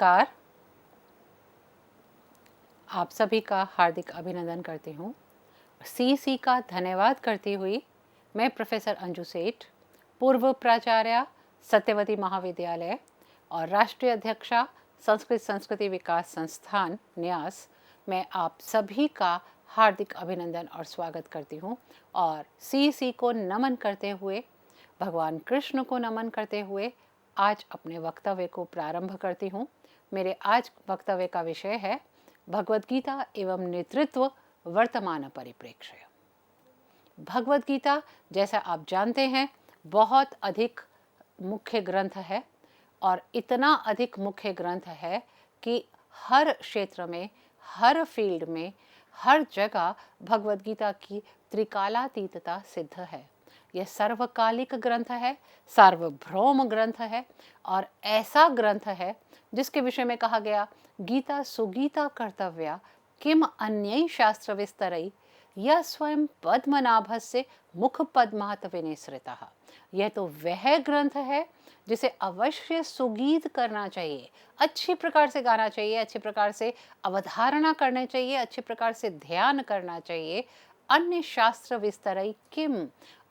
नमस्कार। आप सभी का हार्दिक अभिनंदन करती हूँ। सीसी का धन्यवाद करती हुई मैं प्रोफेसर अंजू सेठ, पूर्व प्राचार्य सत्यवती महाविद्यालय और राष्ट्रीय अध्यक्षा संस्कृत संस्कृति विकास संस्थान न्यास, मैं आप सभी का हार्दिक अभिनंदन और स्वागत करती हूँ। और सीसी को नमन करते हुए, भगवान कृष्ण को नमन करते हुए आज अपने वक्तव्य को प्रारंभ करती हूँ। मेरे आज वक्तव्य का विषय है भगवद गीता एवं नेतृत्व वर्तमान परिप्रेक्ष्य। भगवद गीता, जैसा आप जानते हैं, बहुत अधिक मुख्य ग्रंथ है और इतना अधिक मुख्य ग्रंथ है कि हर क्षेत्र में, हर फील्ड में, हर जगह भगवद गीता की त्रिकालातीतता सिद्ध है। यह सर्वकालिक ग्रंथ है, सार्वभौम ग्रंथ है और ऐसा ग्रंथ है जिसके विषय में कहा गया, गीता सुगीता कर्तव्या किम अन्यै शास्त्र विस्तरै यह स्वयं पद्मनाभस्य मुख पद्मात् विनिसृतः। यह तो वह ग्रंथ है जिसे अवश्य सुगीत करना चाहिए, अच्छी प्रकार से गाना चाहिए, अच्छी प्रकार से अवधारणा करनी चाहिए, अच्छी प्रकार से ध्यान करना चाहिए। अन्य शास्त्र विस्तरै किम,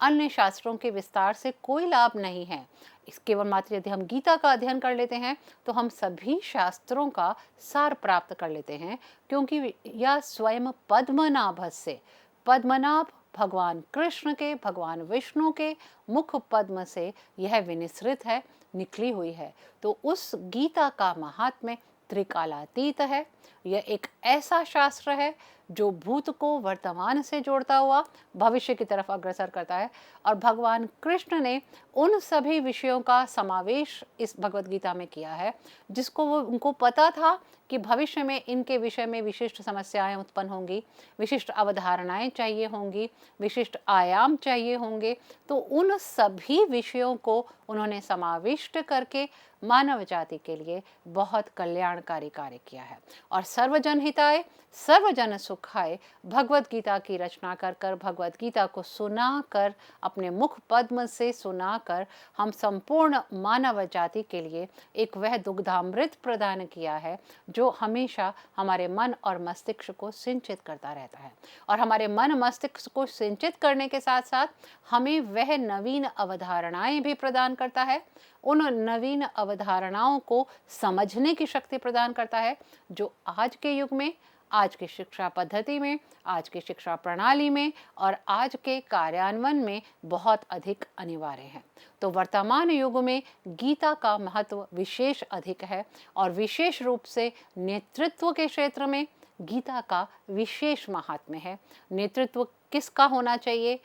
अन्य शास्त्रों के विस्तार से कोई लाभ नहीं है। इस केवल मात्र यदि हम गीता का अध्ययन कर लेते हैं तो हम सभी शास्त्रों का सार प्राप्त कर लेते हैं, क्योंकि यह स्वयं पद्मनाभस्य, पद्मनाभ भगवान कृष्ण के, भगवान विष्णु के मुख पद्म से यह विनिसृत है, निकली हुई है। तो उस गीता का महात्म्य त्रिकालातीत है। यह एक ऐसा शास्त्र है जो भूत को वर्तमान से जोड़ता हुआ भविष्य की तरफ अग्रसर करता है और भगवान कृष्ण ने उन सभी विषयों का समावेश इस भगवद गीता में किया है जिसको उनको पता था कि भविष्य में इनके विषय में विशिष्ट समस्याएं उत्पन्न होंगी, विशिष्ट अवधारणाएं चाहिए होंगी, विशिष्ट आयाम चाहिए होंगे। तो उन सभी विषयों को उन्होंने समाविष्ट करके मानव जाति के लिए बहुत कल्याणकारी कार्य किया है। और सर्वजन हिताय सर्वजन सुखाय भगवद गीता की रचना कर कर, भगवद गीता को सुनाकर, अपने मुख पद्म से सुनाकर हम संपूर्ण मानव जाति के लिए एक वह दुग्धामृत प्रदान किया है जो हमेशा हमारे मन और मस्तिष्क को सिंचित करता रहता है। और हमारे मन मस्तिष्क को सिंचित करने के साथ साथ हमें वह नवीन अवधारणाएं भी प्रदान करता है, उन नवीन अवधारणाओं को समझने की शक्ति प्रदान करता है जो आज के युग में, आज की शिक्षा पद्धति में, आज की शिक्षा प्रणाली में और आज के कार्यान्वयन में बहुत अधिक अनिवार्य है। तो वर्तमान युग में गीता का महत्व विशेष अधिक है और विशेष रूप से नेतृत्व के क्षेत्र में गीता का विशेष महात्म्य है। नेतृत्व किसका होना चाहिए,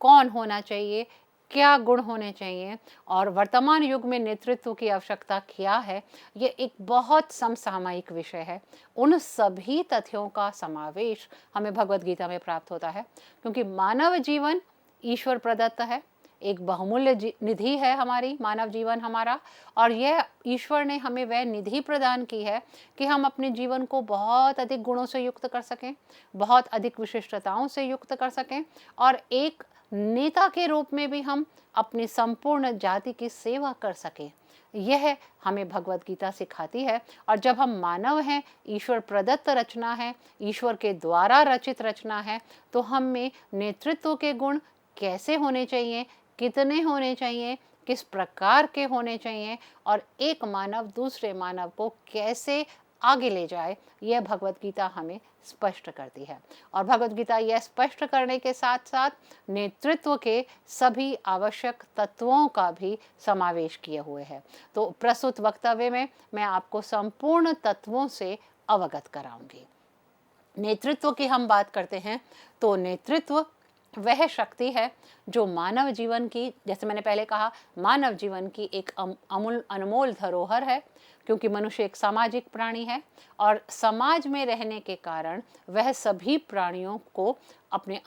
कौन होना चाहिए, क्या गुण होने चाहिए और वर्तमान युग में नेतृत्व की आवश्यकता क्या है, ये एक बहुत समसामयिक विषय है। उन सभी तथ्यों का समावेश हमें भगवद गीता में प्राप्त होता है, क्योंकि मानव जीवन ईश्वर प्रदत्त है, एक बहुमूल्य निधि है हमारी मानव जीवन हमारा। और यह ईश्वर ने हमें वह निधि प्रदान की है कि हम अपने जीवन को बहुत अधिक गुणों से युक्त कर सकें, बहुत अधिक विशिष्टताओं से युक्त कर सकें और एक नेता के रूप में भी हम अपनी संपूर्ण जाति की सेवा कर सकें। यह हमें भगवद गीता सिखाती है। और जब हम मानव हैं, ईश्वर प्रदत्त रचना है, ईश्वर के द्वारा रचित रचना है, तो हम में नेतृत्व के गुण कैसे होने चाहिए, कितने होने चाहिए, किस प्रकार के होने चाहिए और एक मानव दूसरे मानव को कैसे आगे ले जाए, यह भगवद गीता हमें स्पष्ट करती है। और भगवद गीता यह स्पष्ट करने के साथ साथ नेतृत्व के सभी आवश्यक तत्वों का भी समावेश किए हुए है। तो प्रस्तुत वक्तव्य में मैं आपको संपूर्ण तत्वों से अवगत कराऊंगी। नेतृत्व की हम बात करते हैं तो नेतृत्व वह शक्ति है जो मानव जीवन की, जैसे मैंने पहले कहा, मानव जीवन की एक अनमोल धरोहर है, क्योंकि मनुष्य एक सामाजिक प्राणी है और समाज में रहने के कारण वह सभी प्राणियों को अपने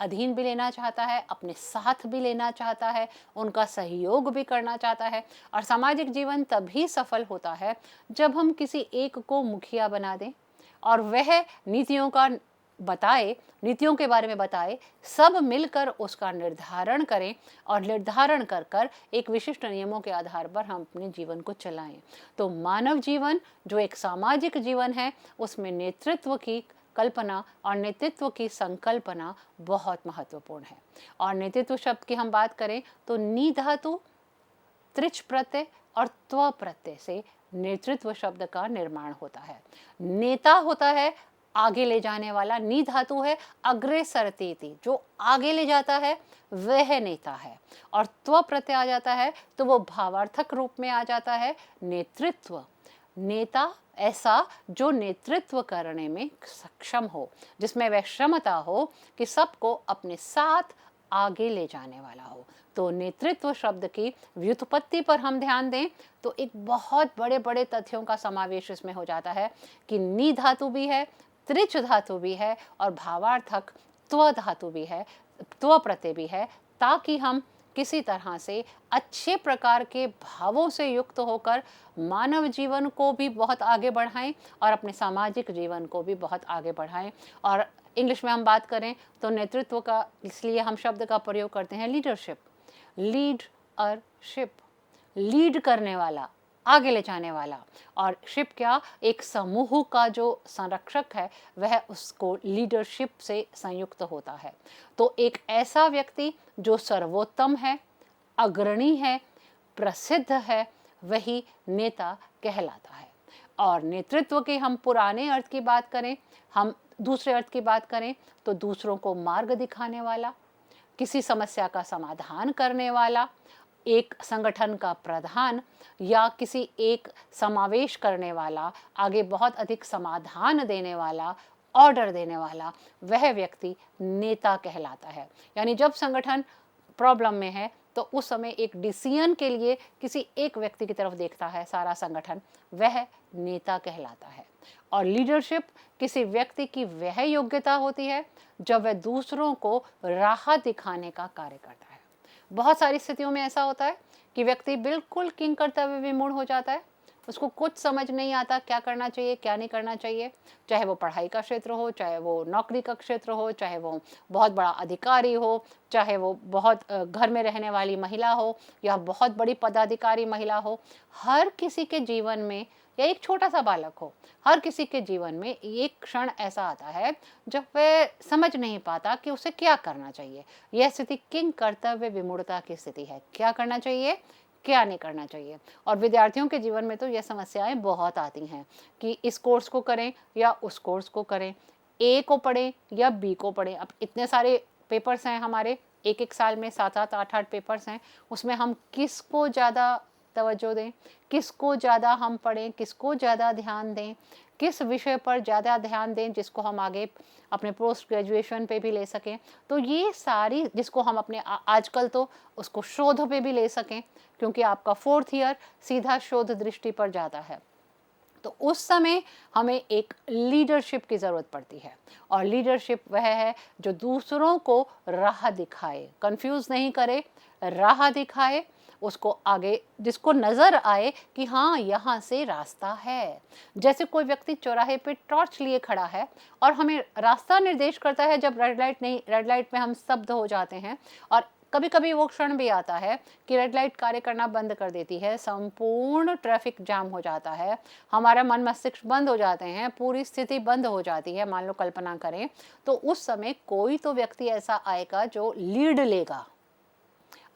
अधीन भी लेना चाहता है, अपने साथ भी लेना चाहता है, उनका सहयोग भी करना चाहता है। और सामाजिक जीवन तभी सफल होता है जब हम किसी एक को मुखिया बना दें और वह नीतियों का बताए, नीतियों के बारे में बताए, सब मिलकर उसका निर्धारण करें और निर्धारण कर कर एक विशिष्ट नियमों के आधार पर हम अपने जीवन को चलाएं। तो मानव जीवन जो एक सामाजिक जीवन है, उसमें नेतृत्व की कल्पना और नेतृत्व की संकल्पना बहुत महत्वपूर्ण है। और नेतृत्व शब्द की हम बात करें तो नी धातु, त्रिच प्रत्यय और त्व प्रत्यय से नेतृत्व शब्द का निर्माण होता है। नेता होता है आगे ले जाने वाला, नी धातु है अग्रेसरतीति, जो आगे ले जाता है वह नेता है। और त्व प्रत्यय आ जाता है तो वो भावार्थक रूप में आ जाता है नेतृत्व। नेता ऐसा जो नेतृत्व करने में सक्षम हो, जिसमें वह क्षमता हो कि सबको अपने साथ आगे ले जाने वाला हो। तो नेतृत्व शब्द की व्युत्पत्ति पर हम ध्यान दें तो एक बहुत बड़े बड़े तथ्यों का समावेश इसमें हो जाता है कि नी धातु भी है, त्रिच धातु भी है और भावार्थक त्व धातु भी है, त्व प्रत्यय भी है, ताकि हम किसी तरह से अच्छे प्रकार के भावों से युक्त होकर मानव जीवन को भी बहुत आगे बढ़ाएं और अपने सामाजिक जीवन को भी बहुत आगे बढ़ाएं। और इंग्लिश में हम बात करें तो नेतृत्व का इसलिए हम शब्द का प्रयोग करते हैं लीडरशिप, लीड और शिप, लीड करने वाला, आगे ले जाने वाला। और शिप क्या, एक समूह का जो संरक्षक है वह उसको लीडरशिप से संयुक्त होता है। तो एक ऐसा व्यक्ति जो सर्वोत्तम है, अग्रणी है, प्रसिद्ध है, वही नेता कहलाता है। और नेतृत्व के हम पुराने अर्थ की बात करें, हम दूसरे अर्थ की बात करें तो दूसरों को मार्ग दिखाने वाला, किसी समस्या का समाधान करने वाला, एक संगठन का प्रधान या किसी एक समावेश करने वाला, आगे बहुत अधिक समाधान देने वाला, ऑर्डर देने वाला, वह व्यक्ति नेता कहलाता है। यानी जब संगठन प्रॉब्लम में है तो उस समय एक डिसीजन के लिए किसी एक व्यक्ति की तरफ देखता है सारा संगठन, वह नेता कहलाता है। और लीडरशिप किसी व्यक्ति की वह योग्यता होती है जब वह दूसरों को राह दिखाने का कार्य करता है। बहुत सारी स्थितियों में ऐसा होता है कि व्यक्ति बिल्कुल किंग कर्तव्य विमूढ़ हो जाता है, उसको कुछ समझ नहीं आता क्या करना चाहिए क्या नहीं करना चाहिए, चाहे वो पढ़ाई का क्षेत्र हो, चाहे वो नौकरी का क्षेत्र हो, चाहे वो बहुत बड़ा अधिकारी हो, चाहे वो बहुत घर में रहने वाली महिला हो या बहुत बड़ी पदाधिकारी महिला हो। हर किसी के जीवन में, या एक छोटा सा बालक हो, हर किसी के जीवन में एक क्षण ऐसा आता है जब वह समझ नहीं पाता कि उसे क्या करना चाहिए। यह स्थिति किंग कर्तव्य विमूढ़ता की स्थिति है, क्या करना चाहिए क्या नहीं करना चाहिए। और विद्यार्थियों के जीवन में तो यह समस्याएं बहुत आती हैं कि इस कोर्स को करें या उस कोर्स को करें, ए को पढ़ें या बी को पढ़ें। अब इतने सारे पेपर्स हैं हमारे, एक एक साल में 7-7 8-8 पेपर्स हैं, उसमें हम किसको ज़्यादा तवज्जो दें, किसको ज़्यादा हम पढ़ें, किसको ज़्यादा ध्यान दें, किस विषय पर ज़्यादा ध्यान दें जिसको हम आगे अपने पोस्ट ग्रेजुएशन पे भी ले सकें। तो ये सारी, जिसको हम अपने आजकल तो उसको शोध पे भी ले सकें, क्योंकि आपका 4th ईयर सीधा शोध दृष्टि पर जाता है। तो उस समय हमें एक लीडरशिप की ज़रूरत पड़ती है। और लीडरशिप वह है जो दूसरों को राह दिखाए, कंफ्यूज नहीं करे, राह दिखाए, उसको आगे, जिसको नज़र आए कि हाँ यहाँ से रास्ता है। जैसे कोई व्यक्ति चौराहे पे टॉर्च लिए खड़ा है और हमें रास्ता निर्देश करता है, जब रेड लाइट नहीं, रेड लाइट में हम स्तब्ध हो जाते हैं। और कभी कभी वो क्षण भी आता है कि रेड लाइट कार्य करना बंद कर देती है, संपूर्ण ट्रैफिक जाम हो जाता है, हमारा मन मस्तिष्क बंद हो जाते हैं, पूरी स्थिति बंद हो जाती है। मान लो कल्पना करें तो उस समय कोई तो व्यक्ति ऐसा आएगा जो लीड लेगा।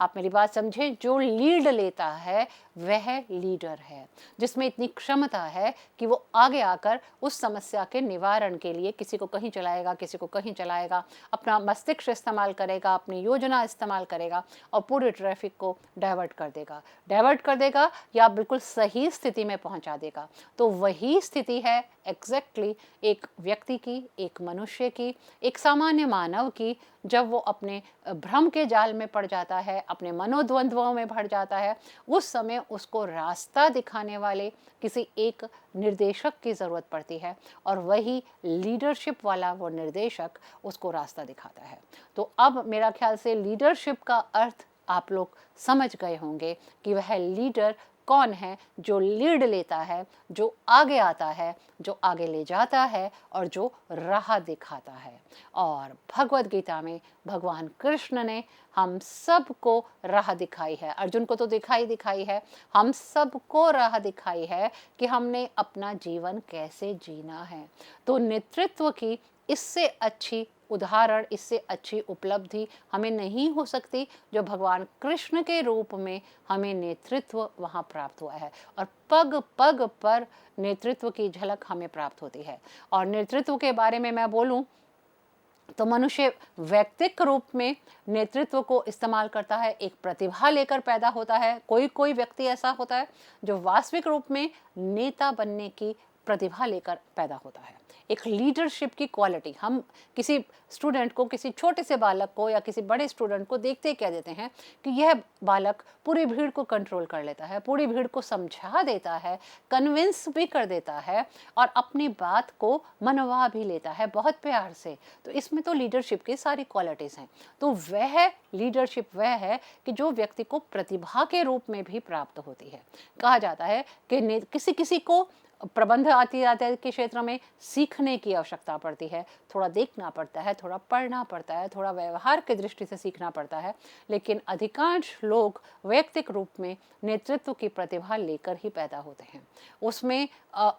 आप मेरी बात समझें, जो लीड लेता है वह लीडर है, जिसमें इतनी क्षमता है कि वो आगे आकर उस समस्या के निवारण के लिए किसी को कहीं चलाएगा, किसी को कहीं चलाएगा, अपना मस्तिष्क इस्तेमाल करेगा, अपनी योजना इस्तेमाल करेगा और पूरे ट्रैफिक को डाइवर्ट कर देगा या बिल्कुल सही स्थिति में पहुंचा देगा। तो वही स्थिति है एग्जैक्टली एक व्यक्ति की, एक मनुष्य की, एक सामान्य मानव की, जब वो अपने भ्रम के जाल में पड़ जाता है, अपने मनोद्वंद्वों में भर जाता है। उस समय उसको रास्ता दिखाने वाले किसी एक निर्देशक की ज़रूरत पड़ती है और वही लीडरशिप वाला वो निर्देशक उसको रास्ता दिखाता है। तो अब मेरा ख्याल से लीडरशिप का अर्थ आप लोग समझ गए होंगे कि वह लीडर कौन है जो लीड लेता है, जो आगे आता है, जो आगे ले जाता है और जो राह दिखाता है। और भगवद गीता में भगवान कृष्ण ने हम सबको राह दिखाई है। अर्जुन को तो दिखाई है, हम सबको राह दिखाई है कि हमने अपना जीवन कैसे जीना है। तो नेतृत्व की इससे अच्छी उदाहरण, इससे अच्छी उपलब्धि हमें नहीं हो सकती जो भगवान कृष्ण के रूप में हमें नेतृत्व वहाँ प्राप्त हुआ है। और पग पग पर नेतृत्व की झलक हमें प्राप्त होती है। और नेतृत्व के बारे में मैं बोलूँ तो मनुष्य व्यक्तिक रूप में नेतृत्व को इस्तेमाल करता है, एक प्रतिभा लेकर पैदा होता है। कोई कोई व्यक्ति ऐसा होता है जो वास्तविक रूप में नेता बनने की प्रतिभा लेकर पैदा होता है, एक लीडरशिप की क्वालिटी। हम किसी स्टूडेंट को, किसी छोटे से बालक को या किसी बड़े स्टूडेंट को देखते ही कह देते हैं कि यह बालक पूरी भीड़ को कंट्रोल कर लेता है, पूरी भीड़ को समझा देता है, कन्विंस भी कर देता है और अपनी बात को मनवा भी लेता है बहुत प्यार से। तो इसमें तो लीडरशिप की सारी क्वालिटीज़ हैं। तो वह लीडरशिप वह है कि जो व्यक्ति को प्रतिभा के रूप में भी प्राप्त होती है। कहा जाता है कि किसी किसी को प्रबंध यातायात के क्षेत्र में सीखने की आवश्यकता पड़ती है, थोड़ा देखना पड़ता है, थोड़ा पढ़ना पड़ता है, थोड़ा व्यवहार की दृष्टि से सीखना पड़ता है, लेकिन अधिकांश लोग वैयक्तिक रूप में नेतृत्व की प्रतिभा लेकर ही पैदा होते हैं। उसमें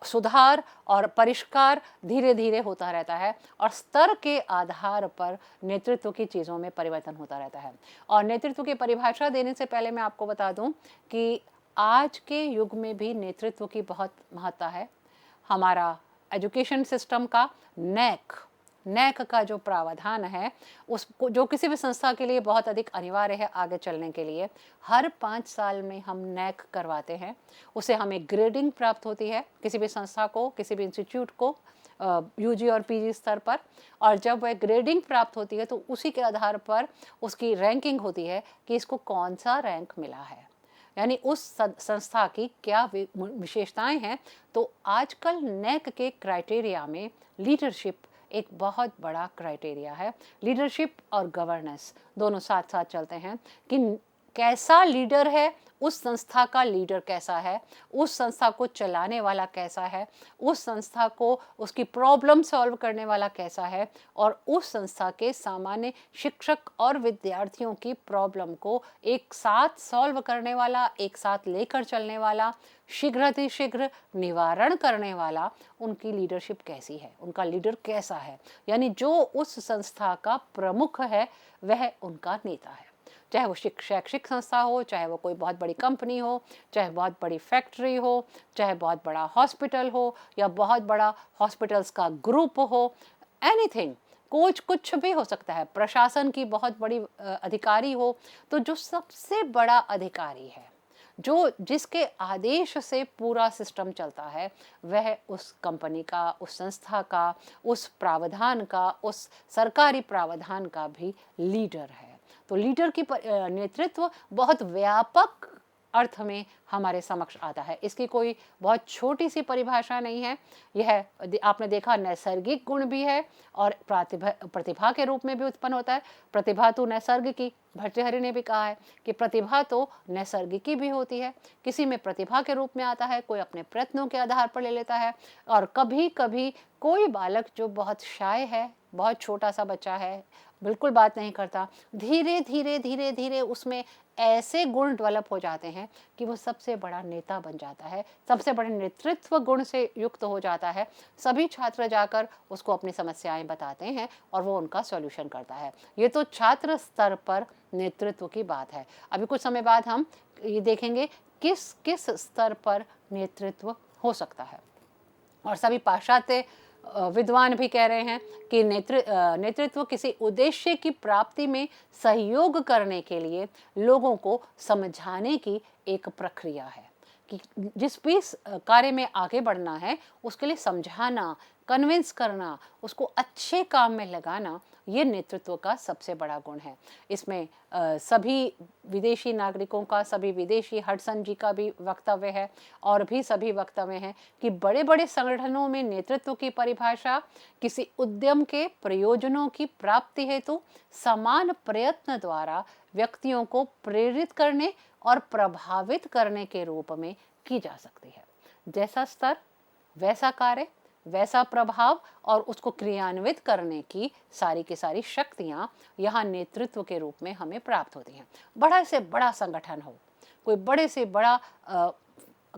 सुधार और परिष्कार धीरे धीरे होता रहता है और स्तर के आधार पर नेतृत्व की चीज़ों में परिवर्तन होता रहता है। और नेतृत्व की परिभाषा देने से पहले मैं आपको बता दूं कि आज के युग में भी नेतृत्व की बहुत महत्ता है। हमारा एजुकेशन सिस्टम का नैक का जो प्रावधान है, उसको जो किसी भी संस्था के लिए बहुत अधिक अनिवार्य है आगे चलने के लिए। हर 5 साल में हम नैक करवाते हैं, उसे हमें ग्रेडिंग प्राप्त होती है किसी भी संस्था को, किसी भी इंस्टीट्यूट को, यूजी और पीजी स्तर पर। और जब वह ग्रेडिंग प्राप्त होती है तो उसी के आधार पर उसकी रैंकिंग होती है कि इसको कौन सा रैंक मिला है, यानी उस संस्था की क्या विशेषताएं हैं। तो आजकल नैक के क्राइटेरिया में लीडरशिप एक बहुत बड़ा क्राइटेरिया है। लीडरशिप और गवर्नेंस दोनों साथ साथ चलते हैं कि कैसा लीडर है, उस संस्था का लीडर कैसा है, उस संस्था को चलाने वाला कैसा है, उस संस्था को उसकी प्रॉब्लम सॉल्व करने वाला कैसा है, और उस संस्था के सामान्य शिक्षक और विद्यार्थियों की प्रॉब्लम को एक साथ सॉल्व करने वाला, एक साथ लेकर चलने वाला, शीघ्र निवारण करने वाला, उनकी लीडरशिप कैसी है, उनका लीडर कैसा है। यानी जो उस संस्था का प्रमुख है वह उनका नेता है। चाहे वो शैक्षिक संस्था हो, चाहे वो कोई बहुत बड़ी कंपनी हो, चाहे बहुत बड़ी फैक्ट्री हो, चाहे बहुत बड़ा हॉस्पिटल हो या बहुत बड़ा हॉस्पिटल्स का ग्रुप हो, एनीथिंग, कुछ भी हो सकता है। प्रशासन की बहुत बड़ी अधिकारी हो, तो जो सबसे बड़ा अधिकारी है, जो जिसके आदेश से पूरा सिस्टम चलता है, वह उस कंपनी का, उस संस्था का, उस प्रावधान का, उस सरकारी प्रावधान का भी लीडर है। तो लीडर की नेतृत्व बहुत व्यापक अर्थ में हमारे समक्ष आता है। इसकी कोई बहुत छोटी सी परिभाषा नहीं है। यह आपने देखा नैसर्गिक गुण भी है और प्रतिभा के रूप में भी उत्पन्न होता है। प्रतिभा तो नैसर्गिकी, भर्तृहरि ने भी कहा है कि प्रतिभा तो नैसर्गिकी भी होती है। किसी में प्रतिभा के रूप में आता है, कोई अपने प्रयत्नों के आधार पर ले लेता है। और कभी कभी कोई बालक जो बहुत शाय है, बहुत छोटा सा बच्चा है, बिल्कुल बात नहीं करता, धीरे धीरे उसमें ऐसे गुण डेवलप हो जाते हैं कि वो सबसे बड़ा नेता बन जाता है, सबसे बड़े नेतृत्व गुण से युक्त हो जाता है। सभी छात्र जाकर उसको अपनी समस्याएं बताते हैं और वो उनका सॉल्यूशन करता है। ये तो छात्र स्तर पर नेतृत्व की बात है। अभी कुछ समय बाद हम ये देखेंगे किस किस स्तर पर नेतृत्व हो सकता है। और सभी पाश्चात्य विद्वान भी कह रहे हैं कि नेतृत्व किसी उद्देश्य की प्राप्ति में सहयोग करने के लिए लोगों को समझाने की एक प्रक्रिया है कि जिस भी कार्य में आगे बढ़ना है उसके लिए समझाना, कन्विंस करना, उसको अच्छे काम में लगाना, ये नेतृत्व का सबसे बड़ा गुण है। इसमें सभी विदेशी नागरिकों का, सभी विदेशी हडसन जी का भी वक्तव्य है और भी सभी वक्तव्य हैं कि बड़े बड़े संगठनों में नेतृत्व की परिभाषा किसी उद्यम के प्रयोजनों की प्राप्ति हेतु समान प्रयत्न द्वारा व्यक्तियों को प्रेरित करने और प्रभावित करने के रूप में की जा सकती है। जैसा स्तर वैसा कार्य, वैसा प्रभाव और उसको क्रियान्वित करने की सारी शक्तियाँ यहाँ नेतृत्व के रूप में हमें प्राप्त होती हैं। बड़ा से बड़ा संगठन हो, कोई बड़े से बड़ा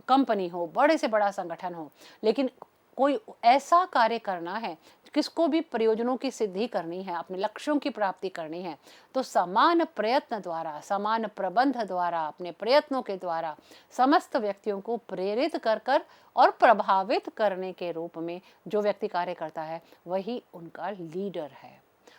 कंपनी हो, बड़े से बड़ा संगठन हो, लेकिन कोई ऐसा कार्य करना है, किसको भी प्रयोजनों की सिद्धि करनी है, अपने लक्ष्यों की प्राप्ति करनी है, तो समान प्रयत्न द्वारा, समान प्रबंध द्वारा, अपने प्रयत्नों के द्वारा समस्त व्यक्तियों को प्रेरित कर और प्रभावित करने के रूप में जो व्यक्ति कार्य करता है वही उनका लीडर है।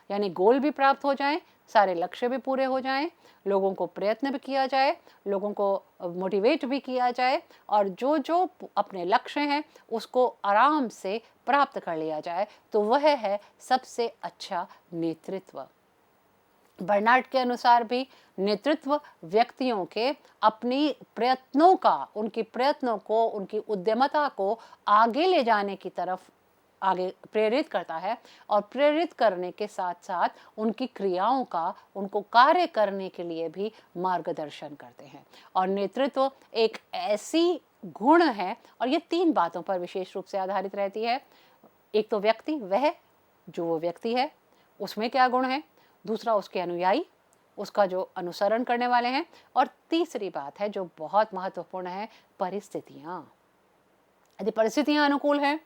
यानी गोल भी प्राप्त हो जाएं, सारे लक्ष्य भी पूरे हो जाएं, लोगों को प्रयत्न भी किया जाए, लोगों को मोटिवेट भी किया जाए और जो जो अपने लक्ष्य हैं उसको आराम से प्राप्त कर लिया जाए, तो वह है सबसे अच्छा नेतृत्व। बर्नार्ड के अनुसार भी नेतृत्व व्यक्तियों के अपनी प्रयत्नों का, उनकी प्रयत्नों को, उनकी उद्यमता को आगे ले जाने की तरफ आगे प्रेरित करता है और प्रेरित करने के साथ साथ उनकी क्रियाओं का, उनको कार्य करने के लिए भी मार्गदर्शन करते हैं। और नेतृत्व एक ऐसी गुण है और ये 3 बातों पर विशेष रूप से आधारित रहती है। एक तो व्यक्ति, वह जो वो व्यक्ति है उसमें क्या गुण है, दूसरा उसके अनुयायी, उसका जो अनुसरण करने वाले हैं, और तीसरी बात है जो बहुत महत्वपूर्ण है, परिस्थितियाँ। यदि परिस्थितियाँ अनुकूल हैं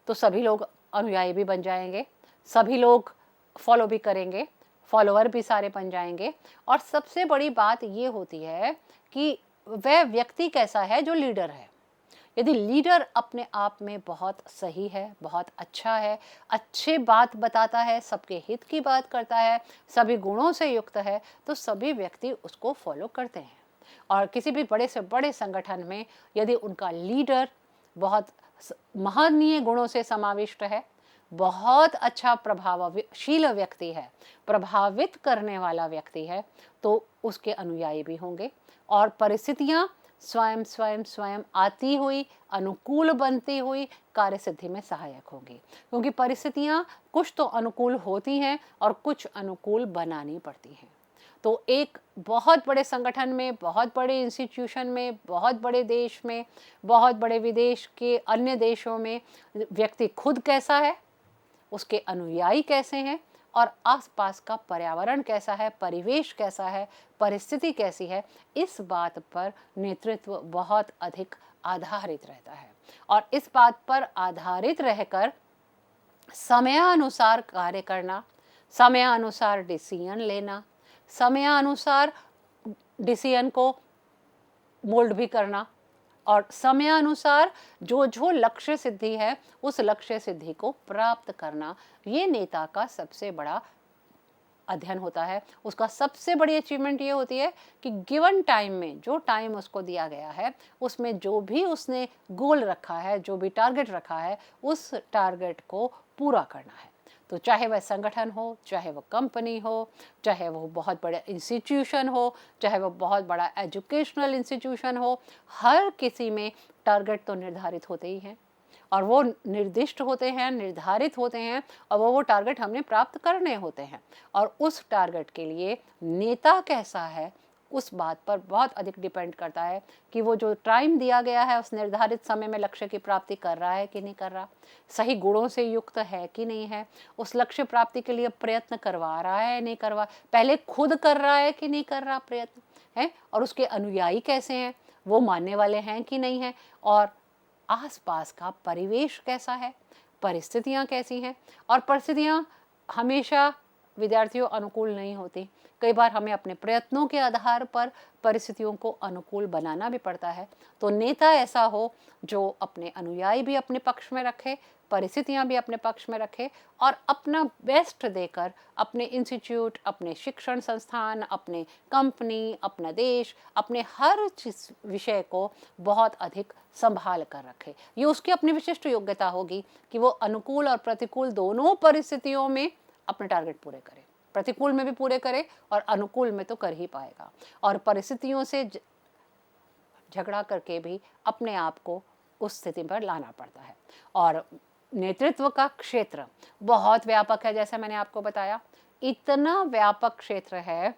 तो सभी लोग अनुयायी भी बन जाएंगे, सभी लोग फॉलो भी करेंगे, फॉलोअर भी सारे बन जाएंगे। और सबसे बड़ी बात ये होती है कि वह व्यक्ति कैसा है जो लीडर है। यदि लीडर अपने आप में बहुत सही है, बहुत अच्छा है, अच्छे बात बताता है, सबके हित की बात करता है, सभी गुणों से युक्त है, तो सभी व्यक्ति उसको फॉलो करते हैं। और किसी भी बड़े से बड़े संगठन में यदि उनका लीडर बहुत महनीय गुणों से समाविष्ट है, बहुत अच्छा प्रभावशील व्यक्ति है, प्रभावित करने वाला व्यक्ति है, तो उसके अनुयायी भी होंगे और परिस्थितियाँ स्वयं आती हुई, अनुकूल बनती हुई कार्य सिद्धि में सहायक होंगी। क्योंकि परिस्थितियाँ कुछ तो अनुकूल होती हैं और कुछ अनुकूल बनानी पड़ती हैं। तो एक बहुत बड़े संगठन में, बहुत बड़े इंस्टीट्यूशन में, बहुत बड़े देश में, बहुत बड़े विदेश के अन्य देशों में व्यक्ति खुद कैसा है, उसके अनुयायी कैसे हैं और आसपास का पर्यावरण कैसा है, परिवेश कैसा है, परिस्थिति कैसी है, इस बात पर नेतृत्व बहुत अधिक आधारित रहता है। और इस बात पर आधारित रहकर समयानुसार कार्य करना, समयानुसार डिसीजन लेना, समयानुसार डिसीजन को मोल्ड भी करना और समयानुसार जो जो लक्ष्य सिद्धि है उस लक्ष्य सिद्धि को प्राप्त करना, ये नेता का सबसे बड़ा अध्ययन होता है। उसका सबसे बड़ी अचीवमेंट ये होती है कि गिवन टाइम में, जो टाइम उसको दिया गया है, उसमें जो भी उसने गोल रखा है, जो भी टारगेट रखा है, उस टारगेट को पूरा करना है। तो चाहे वह संगठन हो, चाहे वह कंपनी हो, चाहे वो बहुत बड़ा इंस्टीट्यूशन हो, चाहे वो बहुत बड़ा एजुकेशनल इंस्टीट्यूशन हो, हर किसी में टारगेट तो निर्धारित होते ही हैं और वो निर्दिष्ट होते हैं, निर्धारित होते हैं और वो टारगेट हमने प्राप्त करने होते हैं। और उस टारगेट के लिए नेता कैसा है, उस बात पर बहुत अधिक डिपेंड करता है कि वो जो टाइम दिया गया है उस निर्धारित समय में लक्ष्य की प्राप्ति कर रहा है कि नहीं कर रहा, सही गुणों से युक्त है कि नहीं है, उस लक्ष्य प्राप्ति के लिए प्रयत्न करवा रहा है नहीं करवा, पहले खुद कर रहा है कि नहीं कर रहा प्रयत्न है, और उसके अनुयायी कैसे हैं, वो मानने वाले हैं कि नहीं है, और आसपास का परिवेश कैसा है, परिस्थितियाँ कैसी हैं। और परिस्थितियाँ हमेशा विद्यार्थियों अनुकूल नहीं होती। कई बार हमें अपने प्रयत्नों के आधार पर परिस्थितियों को अनुकूल बनाना भी पड़ता है। तो नेता ऐसा हो जो अपने अनुयायी भी अपने पक्ष में रखे, परिस्थितियां भी अपने पक्ष में रखे और अपना बेस्ट देकर अपने इंस्टीट्यूट, अपने शिक्षण संस्थान, अपने कंपनी, अपना देश, अपने हर चीज विषय को बहुत अधिक संभाल कर रखे। ये उसकी अपनी विशिष्ट योग्यता होगी कि वो अनुकूल और प्रतिकूल दोनों परिस्थितियों में अपने टारगेट पूरे करे। प्रतिकूल में भी पूरे करे और अनुकूल में तो कर ही पाएगा। और परिस्थितियों से झगड़ा करके भी अपने आप को उस स्थिति पर लाना पड़ता है। और नेतृत्व का क्षेत्र बहुत व्यापक है, जैसे मैंने आपको बताया। इतना व्यापक क्षेत्र है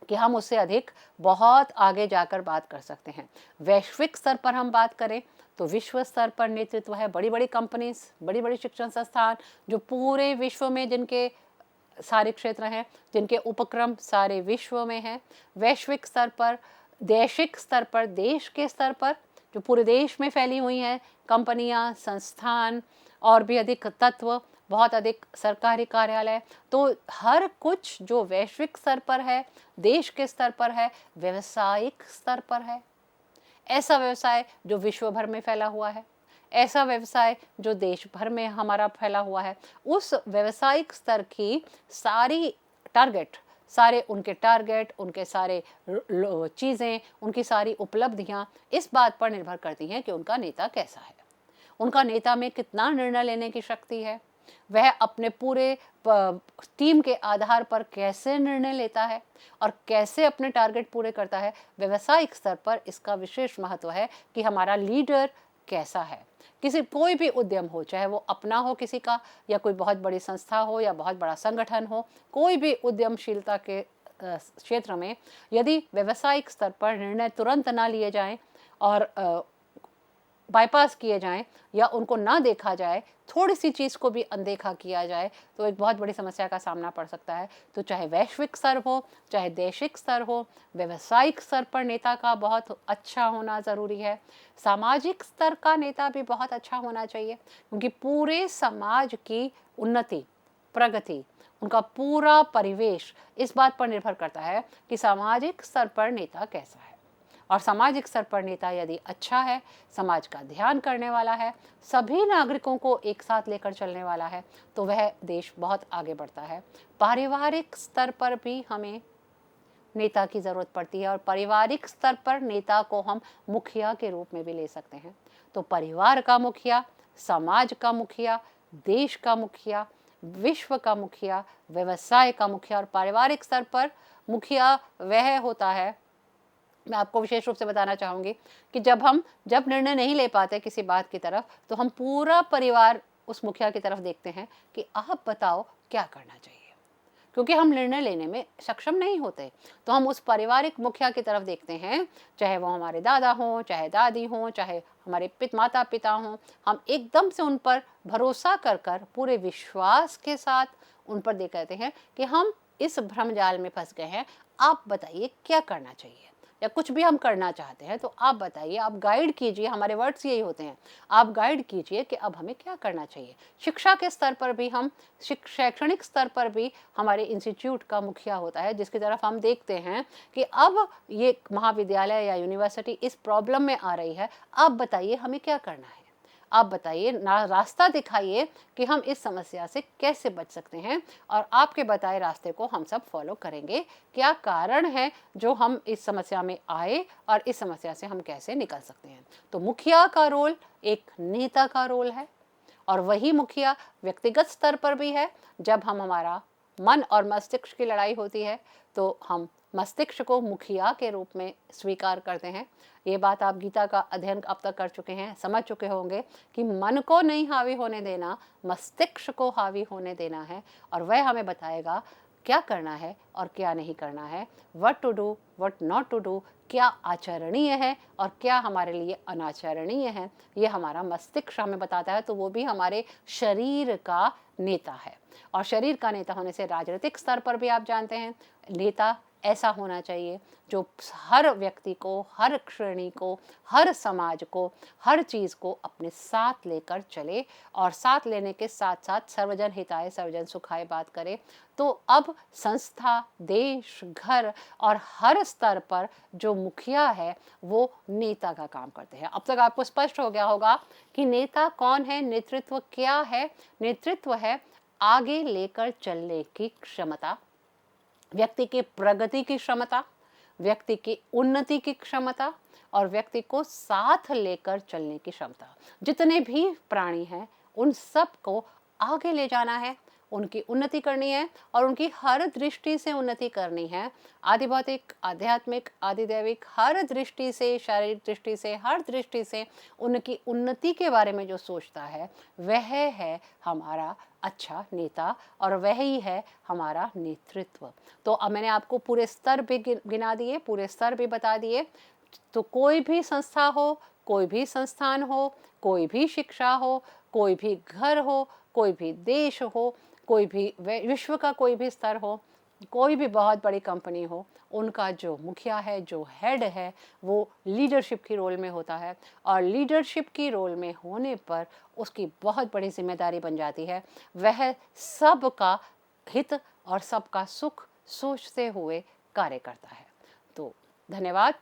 कि हम उससे अधिक बहुत आगे जाकर बात कर सकते हैं। वैश्विक स्तर पर हम बात करें तो विश्व स्तर पर नेतृत्व है। बड़ी बड़ी कंपनीज, बड़ी बड़ी शिक्षण संस्थान जो पूरे विश्व में, जिनके सारे क्षेत्र हैं, जिनके उपक्रम सारे विश्व में हैं। वैश्विक स्तर पर, देशिक स्तर पर, देश के स्तर पर जो पूरे देश में फैली हुई हैं कंपनियां, संस्थान और भी अधिक तत्व, बहुत अधिक सरकारी कार्यालय। तो हर कुछ जो वैश्विक स्तर पर है, देश के स्तर पर है, व्यवसायिक स्तर पर है। ऐसा व्यवसाय जो विश्व भर में फैला हुआ है, ऐसा व्यवसाय जो देश भर में हमारा फैला हुआ है, उस व्यवसायिक स्तर की सारी टारगेट, सारे उनके टारगेट, उनके सारे चीज़ें, उनकी सारी उपलब्धियां इस बात पर निर्भर करती हैं कि उनका नेता कैसा है, उनका नेता में कितना निर्णय लेने की शक्ति है, वह अपने पूरे टीम के आधार पर कैसे निर्णय लेता है और कैसे अपने टारगेट पूरे करता है। व्यवसायिक स्तर पर इसका विशेष महत्व है कि हमारा लीडर कैसा है। किसी कोई भी उद्यम हो, चाहे वो अपना हो किसी का, या कोई बहुत बड़ी संस्था हो या बहुत बड़ा संगठन हो, कोई भी उद्यमशीलता के क्षेत्र में यदि व्यवसायिक स्तर पर निर्णय तुरंत ना लिए जाएं और बाईपास किए जाएं या उनको ना देखा जाए, थोड़ी सी चीज़ को भी अनदेखा किया जाए, तो एक बहुत बड़ी समस्या का सामना पड़ सकता है। तो चाहे वैश्विक स्तर हो, चाहे देशिक स्तर हो, व्यवसायिक स्तर पर नेता का बहुत अच्छा होना ज़रूरी है। सामाजिक स्तर का नेता भी बहुत अच्छा होना चाहिए, क्योंकि पूरे समाज की उन्नति, प्रगति, उनका पूरा परिवेश इस बात पर निर्भर करता है कि सामाजिक स्तर पर नेता कैसा है। और सामाजिक स्तर पर नेता यदि अच्छा है, समाज का ध्यान करने वाला है, सभी नागरिकों को एक साथ लेकर चलने वाला है, तो वह देश बहुत आगे बढ़ता है। पारिवारिक स्तर पर भी हमें नेता की ज़रूरत पड़ती है और पारिवारिक स्तर पर नेता को हम मुखिया के रूप में भी ले सकते हैं। तो परिवार का मुखिया, समाज का मुखिया, देश का मुखिया, विश्व का मुखिया, व्यवसाय का मुखिया और पारिवारिक स्तर पर मुखिया वह होता है, मैं आपको विशेष रूप से बताना चाहूँगी कि जब निर्णय नहीं ले पाते किसी बात की तरफ, तो हम पूरा परिवार उस मुखिया की तरफ देखते हैं कि आप बताओ क्या करना चाहिए। क्योंकि हम निर्णय लेने में सक्षम नहीं होते, तो हम उस पारिवारिक मुखिया की तरफ देखते हैं, चाहे वो हमारे दादा हों, चाहे दादी हों, चाहे हमारे माता पिता हों। हम एकदम से उन पर भरोसा कर कर पूरे विश्वास के साथ उन पर देख कहते हैं कि हम इस भ्रमजाल में फंस गए हैं, आप बताइए क्या करना चाहिए, या कुछ भी हम करना चाहते हैं तो आप बताइए, आप गाइड कीजिए। हमारे वर्ड्स यही होते हैं, आप गाइड कीजिए कि अब हमें क्या करना चाहिए। शिक्षा के स्तर पर भी हम, शैक्षणिक स्तर पर भी हमारे इंस्टीट्यूट का मुखिया होता है, जिसकी तरफ हम देखते हैं कि अब ये महाविद्यालय या यूनिवर्सिटी इस प्रॉब्लम में आ रही है, आप बताइए हमें क्या करना है, आप बताइए, रास्ता दिखाइए कि हम इस समस्या से कैसे बच सकते हैं और आपके बताए रास्ते को हम सब फॉलो करेंगे। क्या कारण है जो हम इस समस्या में आए और इस समस्या से हम कैसे निकल सकते हैं। तो मुखिया का रोल एक नेता का रोल है, और वही मुखिया व्यक्तिगत स्तर पर भी है। जब हमारा मन और मस्तिष्क की लड़ाई होती है तो हम मस्तिष्क को मुखिया के रूप में स्वीकार करते हैं। ये बात आप गीता का अध्ययन अब तक कर चुके हैं, समझ चुके होंगे कि मन को नहीं हावी होने देना, मस्तिष्क को हावी होने देना है, और वह हमें बताएगा क्या करना है और क्या नहीं करना है, what to do, what not to do, क्या आचरणीय है और क्या हमारे लिए अनाचरणीय है, ये हमारा मस्तिष्क हमें बताता है। तो वो भी हमारे शरीर का नेता है, और शरीर का नेता होने से राजनीतिक स्तर पर भी आप जानते हैं नेता ऐसा होना चाहिए जो हर व्यक्ति को, हर श्रेणी को, हर समाज को, हर चीज़ को अपने साथ लेकर चले और साथ लेने के साथ साथ सर्वजन हिताय सर्वजन सुखाय बात करे। तो अब संस्था, देश, घर और हर स्तर पर जो मुखिया है वो नेता का काम करते हैं। अब तक आपको स्पष्ट हो गया होगा कि नेता कौन है, नेतृत्व क्या है। नेतृत्व है आगे लेकर चलने की क्षमता, व्यक्ति की प्रगति की क्षमता, व्यक्ति की उन्नति की क्षमता और व्यक्ति को साथ लेकर चलने की क्षमता। जितने भी प्राणी हैं उन सब को आगे ले जाना है, उनकी उन्नति करनी है और उनकी हर दृष्टि से उन्नति करनी है। आदि भौतिक, आध्यात्मिक, आदिदैविक, हर दृष्टि से, शारीरिक दृष्टि से, हर दृष्टि से उनकी उन्नति के बारे में जो सोचता है वह है हमारा अच्छा नेता और वह ही है हमारा नेतृत्व। तो अब मैंने आपको पूरे स्तर भी गिना दिए, पूरे स्तर भी बता दिए। तो कोई भी संस्था हो, कोई भी संस्थान हो, कोई भी शिक्षा हो, कोई भी घर हो, कोई भी देश हो, कोई भी विश्व का कोई भी स्तर हो, कोई भी बहुत बड़ी कंपनी हो, उनका जो मुखिया है, जो हेड है, वो लीडरशिप की रोल में होता है और लीडरशिप की रोल में होने पर उसकी बहुत बड़ी जिम्मेदारी बन जाती है। वह सबका हित और सबका सुख सोचते हुए कार्य करता है। तो धन्यवाद।